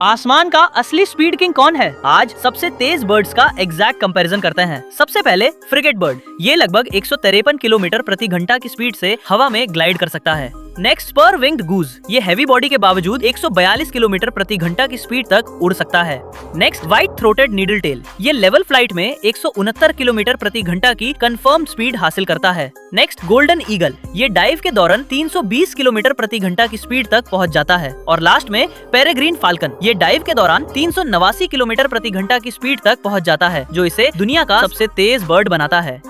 आसमान का असली स्पीड किंग कौन है? आज सबसे तेज बर्ड्स का एग्जैक्ट कंपैरिजन करते हैं। सबसे पहले फ्रिगेट बर्ड, ये लगभग 153 किलोमीटर प्रति घंटा की स्पीड से हवा में ग्लाइड कर सकता है। नेक्स्ट स्पर विंग्ड गूज, ये हैवी बॉडी के बावजूद 142 किलोमीटर प्रति घंटा की स्पीड तक उड़ सकता है। Next white throated needletail, ये लेवल फ्लाइट में 169 किलोमीटर प्रति घंटा की कंफर्म स्पीड हासिल करता है। नेक्स्ट गोल्डन ईगल, ये डाइव के दौरान 320 किलोमीटर प्रति घंटा की स्पीड तक पहुंच जाता है। और लास्ट में पेरेग्रीन फाल्कन, ये डाइव के दौरान 389 किलोमीटर प्रति घंटा की स्पीड तक पहुंच जाता है, जो इसे दुनिया का सबसे तेज बर्ड बनाता है।